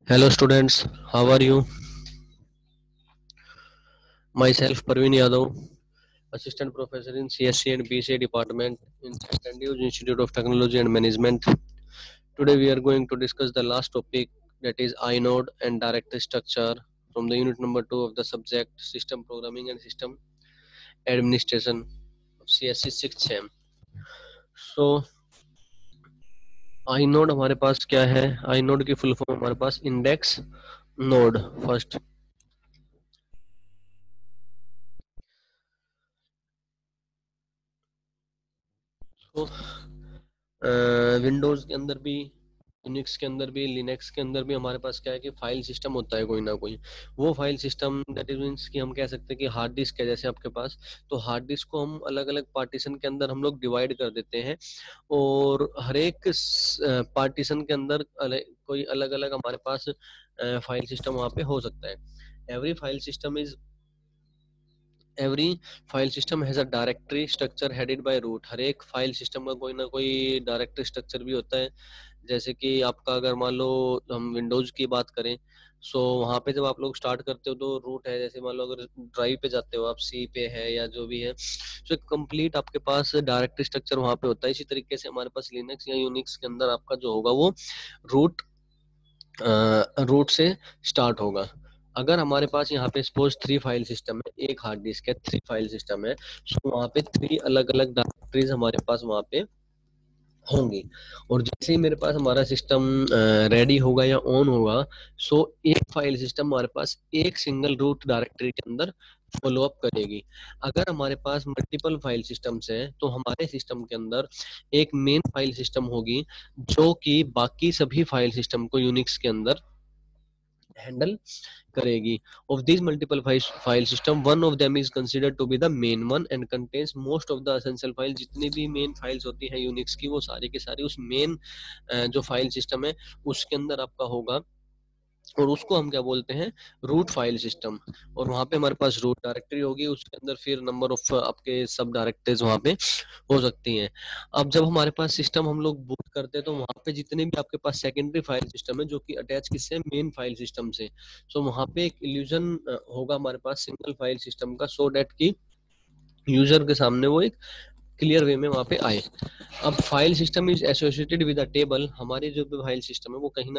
Hello students, how are you? Myself Parveen Yadav, Assistant Professor in CSC and BCA Department in St. Andrews Institute of Technology and Management. Today we are going to discuss the last topic, that is inode and directory structure, from the unit number 2 of the subject System Programming and System Administration of CSC 6th sem. So inode हमारे पास क्या है? inode की full form हमारे पास index node first. तो Windows के अंदर भी, यूनिक्स के अंदर भी, लिनक्स के अंदर भी हमारे पास क्या है कि फाइल सिस्टम होता है कोई ना कोई। वो file system that is means कि हम कह सकते हैं कि हार्ड डिस्क है जैसे आपके पास, तो हार्ड डिस्क को हम अलग अलग पार्टीशन के अंदर हम लोग डिवाइड कर देते हैं और हर एक पार्टीशन के अंदर कोई अलग अलग हमारे पास फाइल सिस्टम वहाँ पे हो सकता है। Every file system is every file system has a directory structure headed by root. हर एक फाइल सिस्टम का कोई ना कोई डायरेक्टरी स्ट्रक्चर भी होता है। जैसे कि आपका अगर मान लो हम विंडोज की बात करें, सो वहाँ पे जब आप लोग स्टार्ट करते हो तो रूट है। जैसे मान लो अगर ड्राइव पे जाते हो आप, सी पे है या जो भी है, सो कंप्लीट आपके पास डायरेक्टरी स्ट्रक्चर वहाँ पे होता है। इसी तरीके से हमारे पास लिनक्स या यूनिक्स के अंदर आपका जो होगा वो रूट रूट से स्टार्ट होगा। अगर हमारे पास यहाँ पे सपोज 3 फाइल सिस्टम है, एक हार्ड डिस्क है, 3 फाइल सिस्टम है, सो वहाँ पे 3 अलग अलग डायरेक्टरीज हमारे पास वहाँ पे होंगी। और जैसे ही मेरे पास हमारा सिस्टम रेडी होगा या ऑन होगा, सो एक फाइल सिस्टम हमारे पास एक सिंगल रूट डायरेक्टरी के अंदर फॉलो अप करेगी। अगर हमारे पास मल्टीपल फाइल सिस्टम्स हैं तो हमारे सिस्टम के अंदर एक मेन फाइल सिस्टम होगी जो कि बाकी सभी फाइल सिस्टम को यूनिक्स के अंदर हैंडल करेगी। of these multiple file system, one of them is considered to be the main one and contains most of the essential file। जितनी भी मेन फाइल्स होती हैं यूनिक्स की वो सारी की सारी उस मेन जो फाइल सिस्टम है उसके अंदर आपका होगा, और उसको हम क्या बोलते हैं, रूट फाइल सिस्टम। और वहाँ पे हमारे पास रूट डायरेक्टरी होगी, उसके अंदर फिर नंबर ऑफ आपके सब डायरेक्टरीज वहाँ पे हो सकती हैं। अब जब हमारे पास सिस्टम हम लोग बूट करते हैं तो वहाँ पे जितने भी आपके पास सेकेंडरी फाइल सिस्टम है जो कि अटैच किससे, मेन फाइल सिस्टम से, सो वहाँ पे एक इल्यूजन होगा हमारे पास सिंगल फाइल सिस्टम का, सो डेट की यूजर के सामने वो एक क्लियर वे में वहाँ पे आए। अब file system is associated with a table. हमारी जो भी फाइल सिस्टम है वो कहीं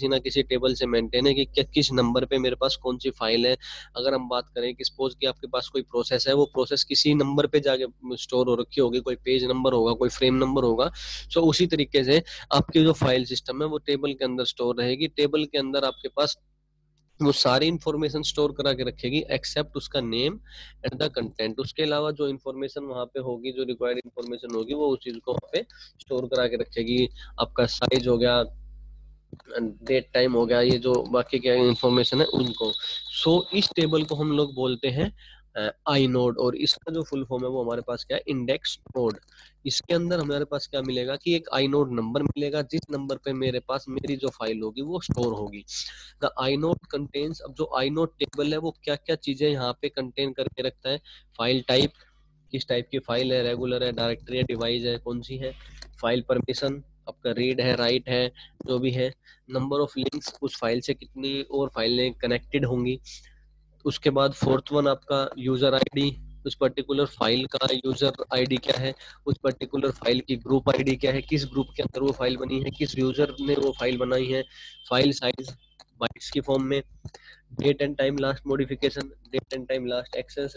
ना किसी टेबल से मेंटेन है कि क्या किस नंबर पे मेरे पास कौन सी फाइल है। अगर हम बात करें कि सपोज कि आपके पास कोई प्रोसेस है, वो प्रोसेस किसी नंबर पे जाके स्टोर हो रखी होगी, कोई पेज नंबर होगा, कोई फ्रेम नंबर होगा, सो उसी तरीके से आपकी जो फाइल सिस्टम है वो टेबल के अंदर स्टोर रहेगी। टेबल के अंदर आपके पास वो सारी इंफॉर्मेशन स्टोर करा के रखेगी एक्सेप्ट उसका नेम एंड द कंटेंट। उसके अलावा जो इन्फॉर्मेशन वहाँ पे होगी, जो रिक्वायर्ड इन्फॉर्मेशन होगी, वो उस चीज को वहाँ पे स्टोर करा के रखेगी। आपका साइज हो गया, डेट टाइम हो गया, ये जो बाकी क्या इन्फॉर्मेशन है उनको। सो इस टेबल को हम लोग बोलते हैं आई नोड, और इसका जो फुल फॉर्म है वो हमारे पास क्या है, इंडेक्स नोड। इसके अंदर हमारे पास क्या मिलेगा कि एक आई नोड नंबर मिलेगा, जिस नंबर पे मेरे पास मेरी जो फाइल होगी वो स्टोर होगी। द आई नोड कंटेन्स, अब जो आई नोड टेबल है वो क्या क्या चीजें यहाँ पे कंटेन करके रखता है, फाइल टाइप, किस टाइप की फाइल है, रेगुलर है, डायरेक्टरी है, डिवाइस है, कौन सी है, फाइल परमिशन, आपका रीड है, राइट है, जो भी है, नंबर ऑफ लिंक्स, उस फाइल से कितनी और फाइलें कनेक्टेड होंगी। उसके बाद फोर्थ वन आपका यूजर आईडी, उस पर्टिकुलर फाइल का यूजर आईडी क्या है, उस पर्टिकुलर फाइल की ग्रुप आईडी क्या है, किस ग्रुप के अंदर वो फाइल बनी है, किस यूजर ने वो फाइल बनाई है, फाइल साइज बाइट्स की फॉर्म में, date and time last modification, date and time last access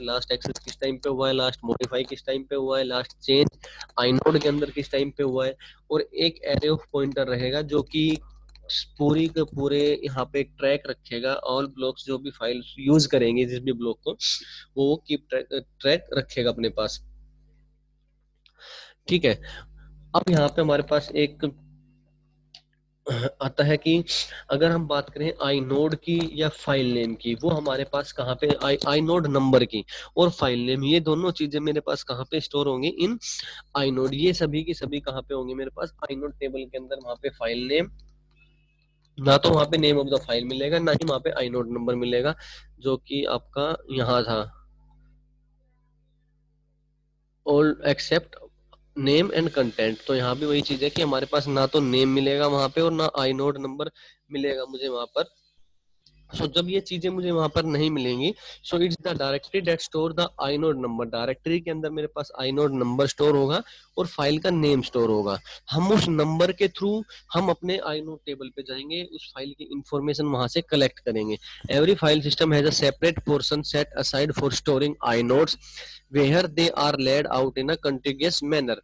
किस टाइम पे हुआ है, लास्ट मॉडिफाई किस टाइम पे हुआ है, लास्ट चेंज आइनोड के अंदर किस टाइम पे हुआ है। और एक एरे ऑफ पॉइंटर रहेगा जो कि पूरी के पूरे यहाँ पे एक ट्रैक रखेगा, ऑल ब्लॉक्स जो भी फाइल यूज करेंगे जिस भी ब्लॉक को, वो कीप ट्रैक रखेगा अपने पास। ठीक है, अब यहाँ पे हमारे पास एक आता है कि अगर हम बात करें आई नोड की या फाइल नेम की, वो हमारे पास कहाँ पे, आई नोड नंबर की और फाइल नेम, ये दोनों चीजें मेरे पास कहाँ पे स्टोर होंगी, इन आई नोड। ये सभी की सभी कहाँ पे होंगी मेरे पास, आई नोड टेबल के अंदर। वहाँ पे फाइल नेम, ना तो वहाँ पे नेम ऑफ द फाइल मिलेगा, ना ही वहाँ पे आई नोड नंबर मिलेगा, जो कि आपका यहाँ था, all except name and content. तो यहाँ भी वही चीज है कि हमारे पास ना तो नेम मिलेगा वहां पे और ना आई नोड नंबर मिलेगा मुझे वहां पर सो जब ये चीजें मुझे वहां पर नहीं मिलेंगी, so it's the directory that store the inode number. Directory के अंदर मेरे पास आइनोड नंबर स्टोर होगा और फाइल का नेम स्टोर होगा। हम उस नंबर के थ्रू हम अपने आइनोड टेबल पे जाएंगे, उस फाइल की इंफॉर्मेशन वहां से कलेक्ट करेंगे। Every file system has a separate portion set aside for storing inodes where they are laid out in a continuous manner.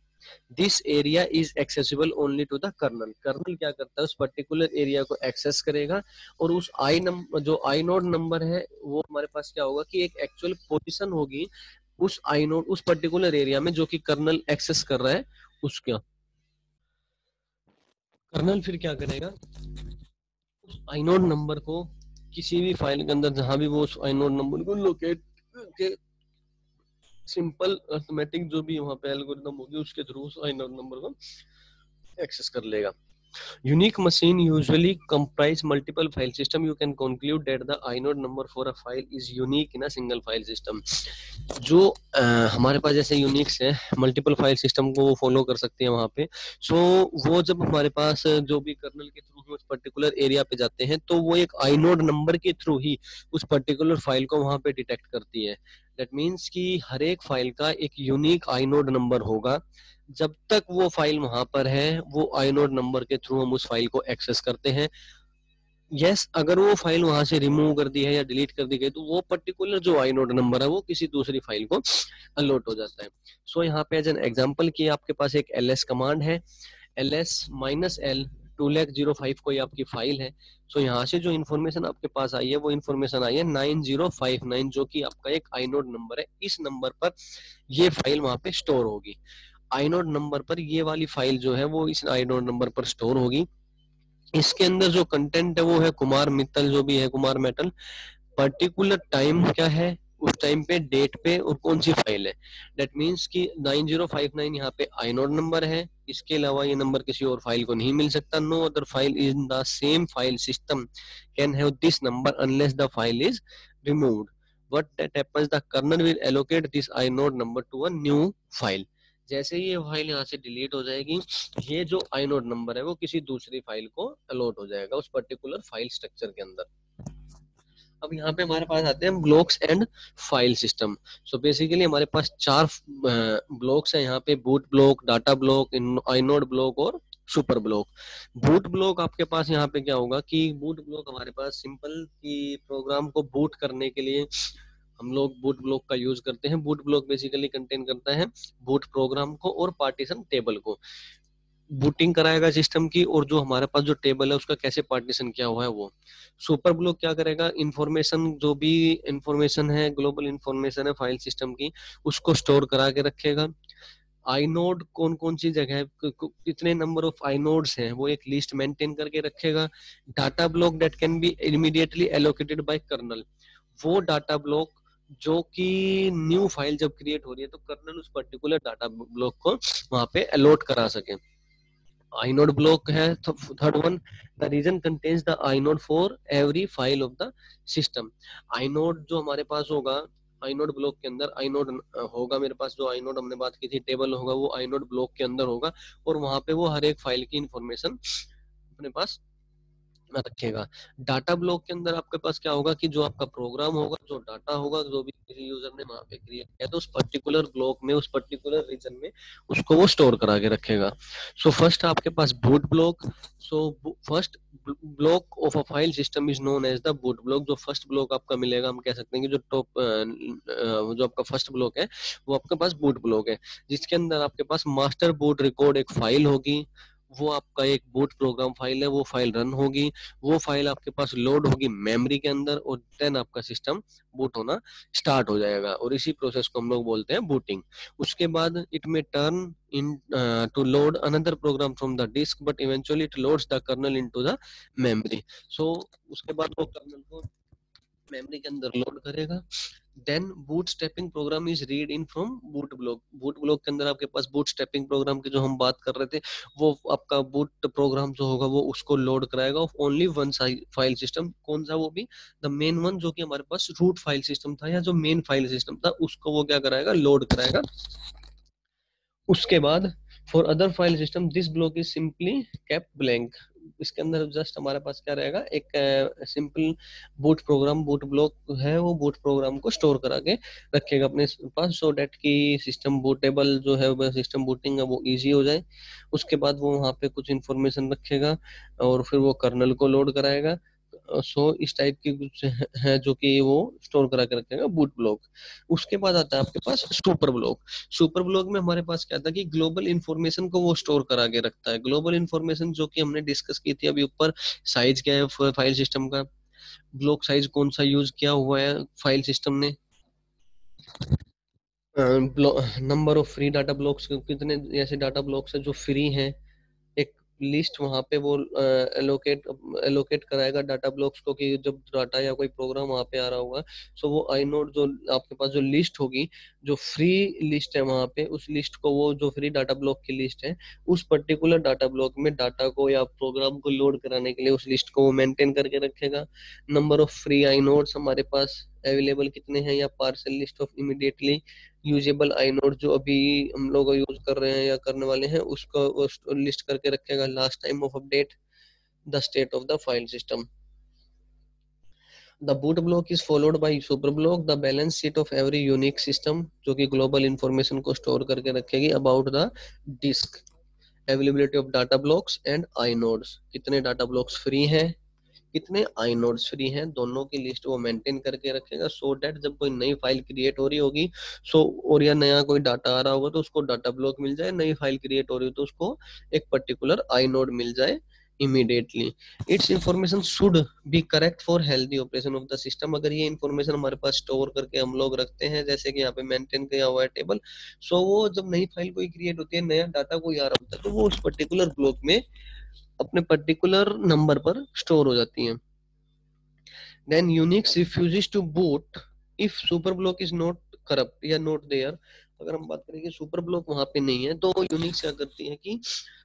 This area is accessible only to the kernel. Kernel क्या करता है, उस particular area को access करेगा और उस आई number, जो आई node number है, वो हमारे पास क्या होगा कि एक एक्चुअल पोजीशन होगी उस आई नोड, उस पर्टिकुलर एरिया में जो कि कर्नल एक्सेस कर रहा है उसका। कर्नल फिर क्या करेगा, उस आई नोड नंबर को किसी भी फाइल के अंदर जहां भी वो उस आई नोड नंबर को लोकेट करके सिंपल अर्थमेटिक जो भी वहां पे एल्गोरिदम होगी उसके थ्रू उस आई नोड नंबर को एक्सेस कर लेगा। Unique machine usually comprise multiple file system. You can conclude that the inode number for a file is unique in a single file system. जो हमारे पास जैसे यूनिक्स है, मल्टीपल फाइल सिस्टम को वो follow कर सकते हैं वहां पे। सो वो जब हमारे पास जो भी कर्नल के थ्रू हम उस पर्टिकुलर एरिया पे जाते हैं तो वो एक आइनोड नंबर के थ्रू ही उस पर्टिकुलर फाइल को वहां पे डिटेक्ट करती है। दैट मीन्स कि हर एक फाइल का एक यूनिक आइनोड नंबर होगा। जब तक वो फाइल वहां पर है वो आइनोड नंबर के थ्रू हम उस फाइल को एक्सेस करते हैं। यस, अगर वो फाइल वहां से रिमूव कर दी है या डिलीट कर दी गई तो वो पर्टिकुलर जो आइनोड नंबर है वो किसी दूसरी फाइल को अलॉट हो जाता है। सो यहाँ पे एज एन एग्जांपल की आपके पास एक ls कमांड है, ls-l 2,00,005 कोई आपकी फाइल है। सो यहाँ से जो इन्फॉर्मेशन आपके पास आई है वो इन्फॉर्मेशन आई है 9059, जो कि आपका एक आइनोड नंबर है। इस नंबर पर ये फाइल वहां पे स्टोर होगी। आइनोड नंबर पर ये वाली फाइल जो है वो इस आइनोड नंबर पर स्टोर होगी। इसके अंदर जो कंटेंट है वो है कुमार मित्तल, जो भी है कुमार मेटल। पर्टिकुलर टाइम क्या है, उस टाइम पे, डेट पे और कौन सी फाइल है। दैट मीन्स कि 9059 यहाँ पे आइनोड नंबर है। इसके अलावा ये नंबर किसी और फाइल को नहीं मिल सकता। No other file in the same file system can have this number unless the file is removed. What that happens, the kernel will allocate this inode number to a new file. जैसे ही ये file यहाँ से delete हो जाएगी, ये जो inode number है वो किसी दूसरी फाइल को अलॉट हो जाएगा उस पर्टिकुलर फाइल स्ट्रक्चर के अंदर। अब यहाँ पे हमारे पास आते हैं blocks and file system. So basically हमारे पास चार ब्लॉक्स हैं यहाँ पे, boot block, data block, inode block और सुपर ब्लॉक। बूट ब्लॉक आपके पास यहाँ पे क्या होगा कि बूट ब्लॉक हमारे पास सिंपल की प्रोग्राम को बूट करने के लिए हम लोग बूट ब्लॉक का यूज करते हैं। बूट ब्लॉक बेसिकली कंटेन करता है बूट प्रोग्राम को और पार्टीशन टेबल को। बूटिंग कराएगा सिस्टम की, और जो हमारे पास जो टेबल है उसका कैसे पार्टीशन किया हुआ है वो। सुपर ब्लॉक क्या करेगा, इंफॉर्मेशन, जो भी इंफॉर्मेशन है, ग्लोबल इंफॉर्मेशन है फाइल सिस्टम की, उसको स्टोर करा के रखेगा। आईनोड कौन कौन सी जगह है, कितने नंबर ऑफ आईनोड्स हैं, वो एक लिस्ट मेंटेन करके रखेगा। Data block that can be immediately allocated by kernel. वो डाटा ब्लॉक जो कि न्यू फाइल जब क्रिएट हो रही है तो कर्नल उस पर्टिकुलर डाटा ब्लॉक को वहां पे अलॉट करा सके। inode block है third one, the reason contains the inode for every file of the system. inode जो हमारे पास होगा, inode ब्लॉक के अंदर inode होगा मेरे पास, जो inode हमने बात की थी टेबल होगा वो inode ब्लॉक के अंदर होगा, और वहां पे वो हर एक फाइल की इंफॉर्मेशन अपने पास रखेगा। डाटा ब्लॉक के अंदर आपके पास क्या होगा कि जो आपका प्रोग्राम होगा, जो डाटा होगा, जो भी किसी यूजर ने वहां पे क्रिएट किया तो उस पर्टिकुलर ब्लॉक में, उस पर्टिकुलर रीजन में उसको वो स्टोर करा के रखेगा। सो फर्स्ट आपके पास boot block. So first block of a file system is known as the boot block. जो फर्स्ट ब्लॉक आपका मिलेगा, हम कह सकते हैं कि जो टॉप जो आपका फर्स्ट ब्लॉक है वो आपके पास बूट ब्लॉक है, जिसके अंदर आपके पास मास्टर बूट रिकॉर्ड एक फाइल होगी। वो आपका एक बूट प्रोग्राम फाइल है, वो फाइल रन होगी, वो फाइल आपके पास लोड होगी मेमोरी के अंदर, और देन आपका सिस्टम बूट होना स्टार्ट हो जाएगा, और इसी प्रोसेस को हम लोग बोलते हैं बूटिंग। उसके बाद it may turn in to load another program from the disk, but eventually it loads the kernel into the memory. So उसके बाद वो कर्नल को मेमोरी के अंदर लोड करेगा। Then bootstrapping program is read in from boot block. Boot block के अंदर आपके पास बूटस्ट्रैपिंग प्रोग्राम की जो हम बात कर रहे थे, वो आपका बूट प्रोग्राम जो होगा वो उसको लोड कराएगा of only one file system. कौन सा, वो भी द मेन वन, जो कि हमारे पास रूट फाइल सिस्टम था या जो मेन फाइल सिस्टम था उसको वो क्या कराएगा, लोड कराएगा। उसके बाद for other file system this block is simply kept blank. इसके अंदर जस्ट हमारे पास क्या रहेगा, एक simple boot program, boot block है, वो बूट प्रोग्राम को स्टोर करा के रखेगा अपने पास, सो डेट कि सिस्टम बूटेबल जो है, सिस्टम बूटिंग है वो इजी हो जाए। उसके बाद वो वहाँ पे कुछ इंफॉर्मेशन रखेगा और फिर वो कर्नल को लोड कराएगा। सो इस टाइप की कुछ है जो कि वो स्टोर करा के रखेगा बूट ब्लॉक। उसके बाद आता है आपके पास सुपर ब्लॉक। सुपर ब्लॉक में हमारे पास क्या था कि ग्लोबल इंफॉर्मेशन को वो स्टोर करा के रखता है। ग्लोबल इंफॉर्मेशन जो कि हमने डिस्कस की थी अभी ऊपर, साइज क्या है फाइल सिस्टम का, ब्लॉक साइज कौन सा यूज किया हुआ है फाइल सिस्टम ने, number of free data blocks, कितने ऐसे डाटा ब्लॉक्स हैं जो फ्री हैं, एक लिस्ट वहां पे वो एलोकेट एलोकेट कराएगा डाटा ब्लॉक्स को, कि जब डाटा या कोई प्रोग्राम वहां पे आ रहा होगा, सो वो आई नोड जो आपके पास जो लिस्ट होगी, जो फ्री लिस्ट है वहां पे, उस लिस्ट को, वो जो फ्री डाटा ब्लॉक की लिस्ट है, उस पर्टिकुलर डाटा ब्लॉक में डाटा को या प्रोग्राम को लोड कराने के लिए उस लिस्ट को वो मेंटेन करके रखेगा। Number of free I nodes हमारे पास अवेलेबल कितने हैं, या parcel list of immediately usable I node जो अभी हम लोग यूज कर रहे हैं या करने वाले हैं, उसको लिस्ट करके रखेगा। Last time of update, the state of the file system. The boot block is followed by super block, the balance sheet of every unique system, जो कि ग्लोबल इंफॉर्मेशन को स्टोर करके रखेगी about the disk, availability of data blocks and inodes, कितने data blocks free हैं, कितने आई nodes free हैं, दोनों की लिस्ट वो मेंटेन करके रखेगा, सो डेट जब कोई नई फाइल क्रिएट हो रही होगी, सो और या नया कोई डाटा आ रहा होगा तो उसको डाटा ब्लॉक मिल जाए, नई फाइल क्रिएट हो रही हो तो उसको एक पर्टिकुलर आई नोड मिल जाए immediately. It's information should be correct for healthy operation of the system. अगर ये इंफॉर्मेशन हमारे पास स्टोर करके हम लोग रखते हैं, जैसे कि यहाँ पे मेंटेन किया हुआ है टेबल, सो वो जब नई फाइल कोई क्रिएट होती है, नया डाटा कोई आ रहा होता है, तो वो उस पर्टिकुलर ब्लॉक में अपने पर्टिकुलर नंबर पर स्टोर हो जाती है। Then Unix refuses to boot if superblock is not corrupt या not there। अगर हम बात करें कि सुपर ब्लॉक वहां पे नहीं है, तो यूनिक्स क्या करती है कि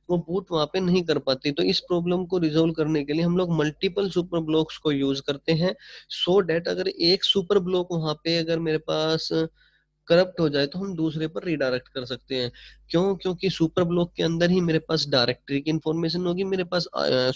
वो बूट वहां पे नहीं कर पाती। तो इस प्रॉब्लम को रिजोल्व करने के लिए हम लोग मल्टीपल सुपर ब्लॉक्स को यूज करते हैं, सो डेट अगर एक सुपर ब्लॉक वहां पे अगर मेरे पास करप्ट हो जाए तो हम दूसरे पर रिडायरेक्ट कर सकते हैं। क्यों? क्योंकि सुपर ब्लॉक के अंदर ही मेरे पास डायरेक्टरी की इन्फॉर्मेशन होगी, मेरे पास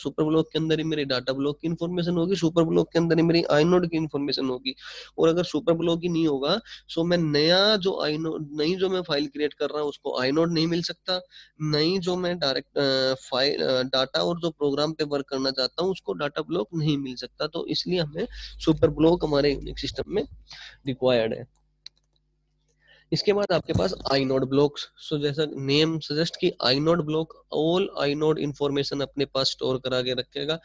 सुपर ब्लॉक के अंदर ही मेरे डाटा ब्लॉक की इन्फॉर्मेशन होगी, सुपर ब्लॉक के अंदर ही मेरी आईनोड की इन्फॉर्मेशन होगी। और अगर सुपर ब्लॉक ही नहीं होगा, सो मैं नया जो आईनोड, नई जो मैं फाइल क्रिएट कर रहा हूँ उसको आईनोड नहीं मिल सकता, नई जो मैं डायरेक्ट फाइल डाटा और जो प्रोग्राम पे वर्क करना चाहता हूँ उसको डाटा ब्लॉक नहीं मिल सकता। तो इसलिए हमें सुपर ब्लॉक हमारे यूनिक सिस्टम में रिक्वायर्ड है। इसके बाद आपके पास आई नोड ब्लॉक्स। सो जैसा नेम सजेस्ट कि i node block all i node information अपने पास स्टोर करा के रखेगा,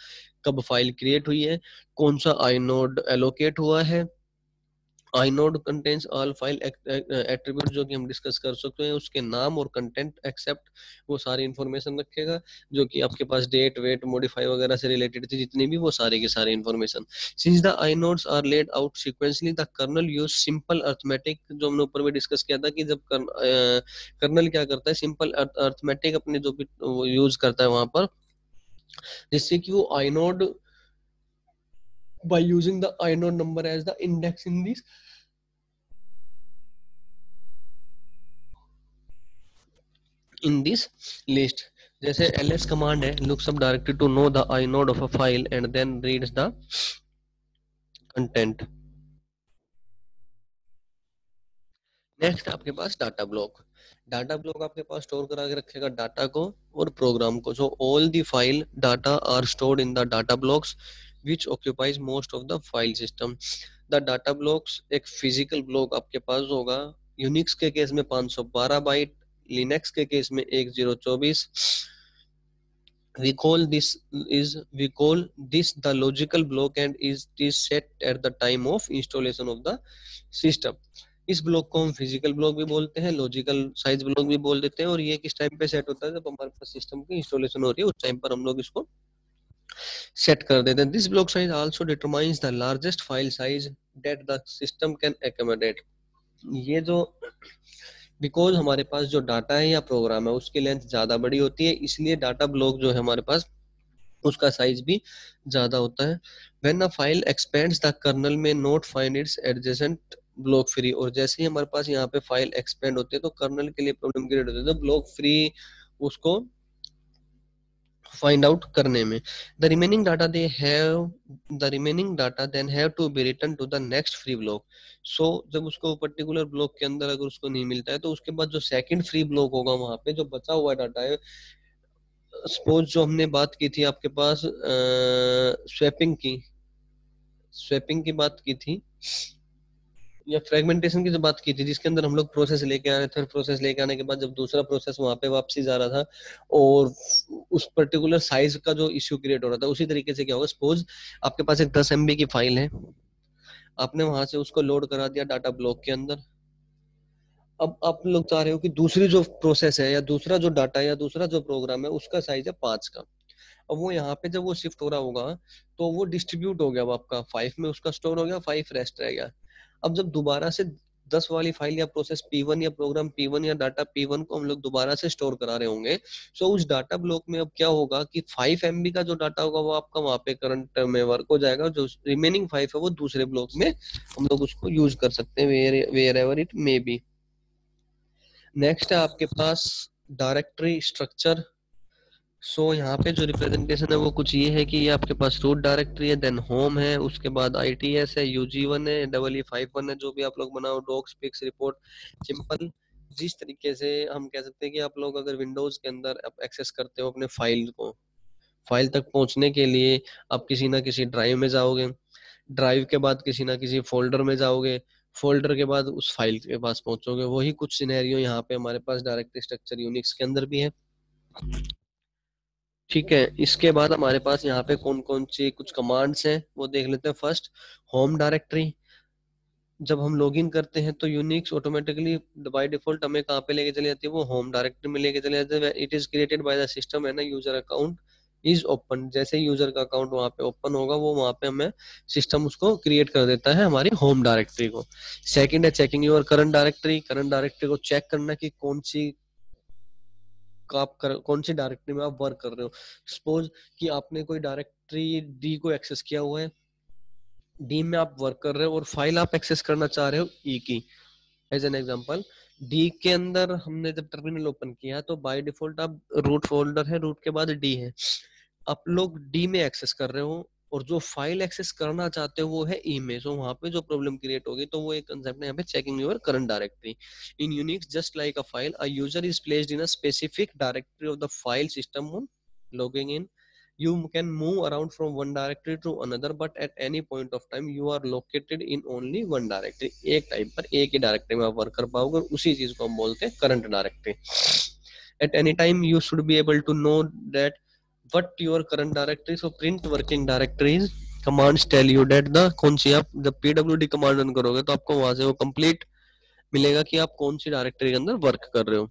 कब फाइल क्रिएट हुई है, कौन सा आई नोड एलोकेट हुआ है, inode contains all file attribute जो कि हम डिस्कस कर सकते हैं, उसके नाम और कंटेंट एक्सेप्ट वो सारी इंफॉर्मेशन रखेगा, जो कि आपके पास डेट वेट मॉडिफाई वगैरह से रिलेटेड थी जितनी भी, वो सारे के सारे information. Since the inodes are laid out sequentially the kernel use simple arithmetic, जो हमने ऊपर भी डिस्कस किया था कि जब कर्नल क्या करता है, सिंपल अर्थमेटिक अपने जो भी यूज करता है वहां पर, जिससे कि वो inode by using the inode number as the index in this list। जैसे ls कमांड है, looks up directory to know the inode of a file and then reads the content। Next आपके पास डाटा ब्लॉक। डाटा ब्लॉक आपके पास store करा के रखेगा data को और program को। So all the file data are stored in the data blocks which occupies most of the file system. The data blocks एक physical block आपके पास होगा, यूनिक्स के केस में 512 बाइट, लिनक्स के केस में 1024। we call this the logical block and is set at the time of installation of the system। इस block को हम फिजिकल ब्लॉक भी बोलते हैं, लॉजिकल साइज ब्लॉक भी बोल देते हैं, और ये किस टाइम पे सेट होता है, जब हमारे पास सिस्टम की इंस्टॉलेशन हो रही है उस टाइम पर हम लोग इसको सेट कर देते हैं। This block size also determines the largest file size that the system can accommodate. ये जो बिकॉज हमारे पास जो डाटा है या प्रोग्राम है उसकी लेंथ ज्यादा बड़ी होती है, इसलिए डाटा ब्लॉक जो है हमारे पास उसका साइज भी ज्यादा होता है। When a file expands the kernel may not find its adjacent block free. और जैसे ही हमारे पास यहाँ पे फाइल एक्सपेंड होती है तो कर्नल के लिए प्रॉब्लम क्रिएट होती है, तो ब्लॉक फ्री उसको फाइंड आउट करने में। The remaining data then have to be return to the next free block. So जब उसको पर्टिकुलर ब्लॉक के अंदर अगर उसको नहीं मिलता है तो उसके बाद जो सेकंड फ्री ब्लॉक होगा वहां पे जो बचा हुआ डाटा है, सपोज जो हमने बात की थी आपके पास स्वैपिंग की बात की थी या फ्रेगमेंटेशन की जो बात की थी, जिसके अंदर हम लोग प्रोसेस लेके आ रहे थे, प्रोसेस लेके आने के बाद जब दूसरा प्रोसेस वहां पे वापसी जा रहा था और उस पर्टिकुलर साइज का जो इश्यू क्रिएट हो रहा था, उसी तरीके से क्या होगा, सपोज आपके पास एक 10 MB की फाइल है, आपने वहां से उसको लोड करा दिया डाटा ब्लॉक के अंदर। अब आप लोग चाह रहे हो कि दूसरी जो प्रोसेस है या दूसरा जो डाटा या दूसरा जो प्रोग्राम है उसका साइज है 5 का। अब वो यहाँ पे जब वो शिफ्ट हो रहा होगा तो वो डिस्ट्रीब्यूट हो गया, अब आपका 5 में उसका स्टोर हो गया, 5 रेस्ट रह गया। अब जब दोबारा से 10 वाली फाइल या प्रोसेस P1 या प्रोग्राम P1 या डाटा P1 को हम लोग दोबारा से स्टोर करा रहे होंगे, सो उस डाटा ब्लॉक में अब क्या होगा कि 5 MB का जो डाटा होगा वो आपका वहां पे करंट में वर्क हो जाएगा, जो रिमेनिंग 5 है वो दूसरे ब्लॉक में हम लोग उसको यूज कर सकते हैं, wherever it may be. Next है आपके पास डायरेक्टरी स्ट्रक्चर। सो यहाँ पे जो रिप्रेजेंटेशन है वो कुछ ये है कि ये आपके पास रूट डायरेक्टरी है, देन होम है, उसके बाद ITS है, UG1 है, EE51 है, जो भी आप लोग बनाओ, डॉक्स पिक्स रिपोर्ट सिंपल। जिस तरीके से हम कह सकते हैं कि आप लोग अगर विंडोज के अंदर एक्सेस करते हो अपने फाइल को, फाइल तक पहुंचने के लिए आप किसी ना किसी ड्राइव में जाओगे, ड्राइव के बाद किसी ना किसी फोल्डर में जाओगे, फोल्डर के बाद उस फाइल के पास पहुंचोगे, वही कुछ सिनेरियो यहाँ पे हमारे पास डायरेक्टरी स्ट्रक्चर यूनिक्स के अंदर भी है। ठीक है, इसके बाद हमारे पास यहाँ पे कौन कौन सी कुछ कमांड्स हैं वो देख लेते हैं। First, home directory. जब हम लॉगिन करते हैं तो यूनिक्स ऑटोमेटिकली बाय डिफॉल्ट हमें कहाँ पे लेके चली जाती है, वो होम डायरेक्टरी में लेके चले जाते हैं। It is created by the system, है ना, यूजर अकाउंट इज ओपन। जैसे यूजर का अकाउंट वहाँ पे ओपन होगा वो वहाँ पे हमें सिस्टम उसको क्रिएट कर देता है हमारी होम डायरेक्टरी को। सेकंड है checking your current directory. Current directory को चेक करना कि कौन सी डायरेक्टरी में आप वर्क कर रहे हो। सपोज कि आपने कोई डायरेक्टरी डी को एक्सेस किया हुआ है, डी में आप वर्क कर रहे हो और फाइल आप एक्सेस करना चाह रहे हो ई की। एज एन एग्जांपल, डी के अंदर हमने जब टर्मिनल ओपन किया तो बाय डिफॉल्ट आप रूट फोल्डर है, रूट के बाद डी है, आप लोग डी में एक्सेस कर रहे हो और जो फाइल एक्सेस करना चाहते हो वो है ई में। सो वहां पे जो प्रॉब्लम क्रिएट होगी तो वो एक कंसेप्ट है यहाँ पे, checking your current directory in Unix just like a file, a user is placed in a specific directory of the file system on logging in. You can move around from one directory to another, but at any point of time you are located in only one directory. एक time पर एक ही directory में आप work कर पाओगे और उसी चीज को हम बोलते हैं current directory. At any time you should be able to know that what your current directory, so print working directories commands tell you that the कौन सी, आप जब pwd कमांड रन करोगे तो आपको वहां से वो कंप्लीट मिलेगा कि आप कौन सी डायरेक्टरी के अंदर वर्क कर रहे हो।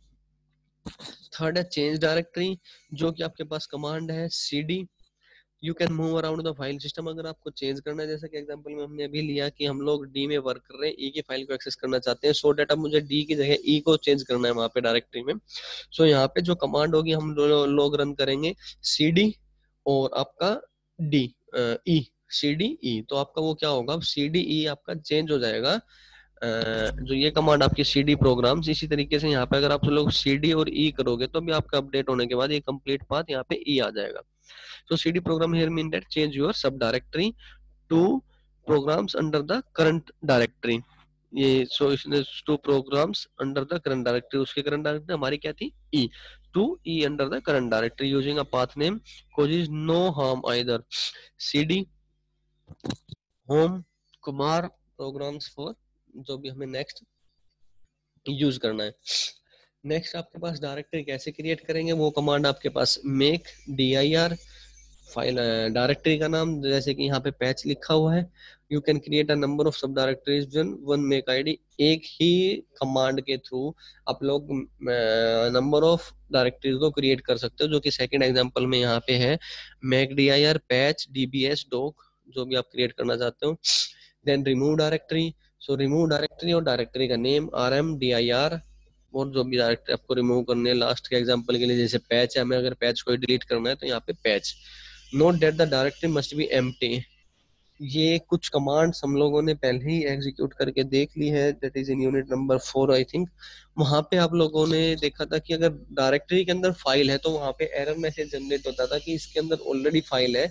थर्ड है चेंज डायरेक्टरी, जो कि आपके पास कमांड है cd। You can move around the file system. अगर आपको चेंज करना है, जैसे कि एग्जांपल में हमने अभी लिया कि हम लोग डी में वर्क कर रहे हैं, ई की फाइल को एक्सेस करना चाहते हैं, सो डेट अब मुझे डी की जगह ई को चेंज करना है वहां पे डायरेक्टरी में। सो यहाँ पे जो कमांड होगी हम लोग रन करेंगे cd और आपका डी ई, cd e, तो आपका वो क्या होगा, cd e आपका चेंज हो जाएगा। जो ये कमांड आपकी cd प्रोग्राम्स, इसी तरीके से यहाँ पे अगर आप लोग cd और e करोगे तो भी आपका अपडेट होने के बाद ये कंप्लीट पाथ यहाँ पे e आ जाएगा। So CD program here mean that change your subdirectory to programs under the current directory. ये so इसने two programs under the current directory, उसके current directory हमारी क्या थी E, to E under the current directory using a path name causes no harm either. CD home Kumar programs for जो भी हमें next use करना है। नेक्स्ट आपके पास डायरेक्टरी कैसे क्रिएट करेंगे, वो कमांड आपके पास मेक dir फाइल डायरेक्टरी का नाम, जैसे कि यहाँ पे पैच लिखा हुआ है। You can create a number of सब डायरेक्टरीज वन मेक आईडी। एक ही कमांड के थ्रू आप लोग नंबर ऑफ डायरेक्टरीज को क्रिएट कर सकते हो, जो कि सेकंड एग्जांपल में यहाँ पे है make dir patch dbs doc, जो भी आप क्रिएट करना चाहते हो। Then remove directory, so remove directory और डायरेक्टरी का नेम rmdir, और जो भी डायरेक्टरी आपको रिमूव करने है, लास्ट के एग्जांपल के लिए जैसे पैच है, हमें अगर पैच को डिलीट करना है तो यहाँ पे patch. Note that the directory must be empty. ये कुछ कमांड्स हम लोगों ने पहले ही एग्जीक्यूट करके देख ली है, that is in unit number 4 I think. वहां पे आप लोगों ने देखा था कि अगर डायरेक्टरी के अंदर फाइल है तो वहां पे एरर मैसेज जनरेट होता था कि इसके अंदर ऑलरेडी फाइल है,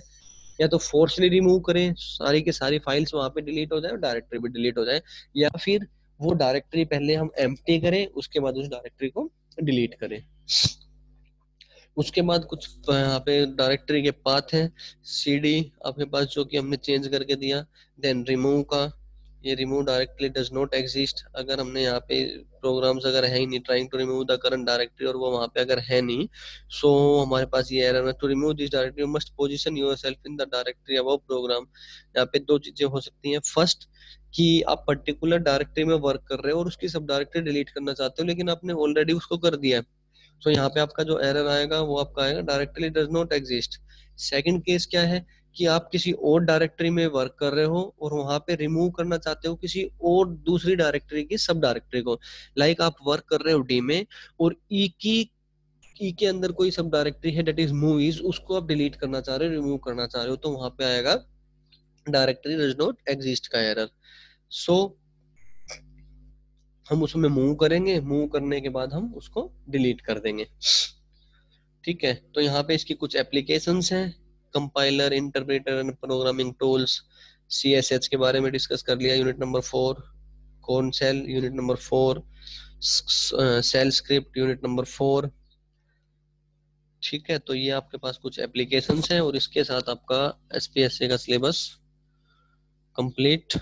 या तो फोर्सली रिमूव करें, सारी की सारी फाइल्स वहां पे डिलीट हो जाए और डायरेक्टरी भी डिलीट हो जाए, या फिर वो डायरेक्टरी पहले हम एम्प्टी करें उसके बाद उस डायरेक्टरी को डिलीट करें। उसके बाद कुछ यहाँ पे डायरेक्टरी के पाथ हैं, सीडी आपके पास जो कि हमने चेंज करके दिया, देन रिमूव का, ये remove directly does not exist, अगर हमने यहाँ पे प्रोग्राम्स अगर है ही नहीं, trying to remove the current directory, और वो वहाँ पे अगर है नहीं, सो हमारे पास ये एरर है, to remove this directory you must position yourself in the directory above program. यहाँ पे दो चीजें हो सकती हैं, फर्स्ट कि आप पर्टिकुलर डायरेक्टरी में वर्क कर रहे हो और उसकी सब डायरेक्टरी डिलीट करना चाहते हो, लेकिन आपने ऑलरेडी उसको कर दिया है, तो यहाँ पे आपका जो एरर आएगा वो आपका आएगा directory does not exist. Second case क्या है कि आप किसी और डायरेक्टरी में वर्क कर रहे हो और वहां पे रिमूव करना चाहते हो किसी और दूसरी डायरेक्टरी की सब डायरेक्टरी को, लाइक आप वर्क कर रहे हो डी में और ई के अंदर कोई सब डायरेक्टरी है डेट इज मूवीज, उसको आप डिलीट करना चाह रहे हो, रिमूव करना चाह रहे हो, तो वहां पे आएगा डायरेक्टरी डज नॉट एग्जिस्ट का एरर। सो हम उसमें मूव करेंगे, मूव करने के बाद हम उसको डिलीट कर देंगे। ठीक है, तो यहाँ पे इसकी कुछ एप्लीकेशंस हैं, compiler, interpreter, programming tools, CSH के बारे में डिस्कस कर लिया unit number 4, Korn shell unit number 4, shell script unit number 4। ठीक है, तो ये आपके पास कुछ एप्लीकेशंस हैं और इसके साथ आपका एसपीएससी का सिलेबस कंप्लीट।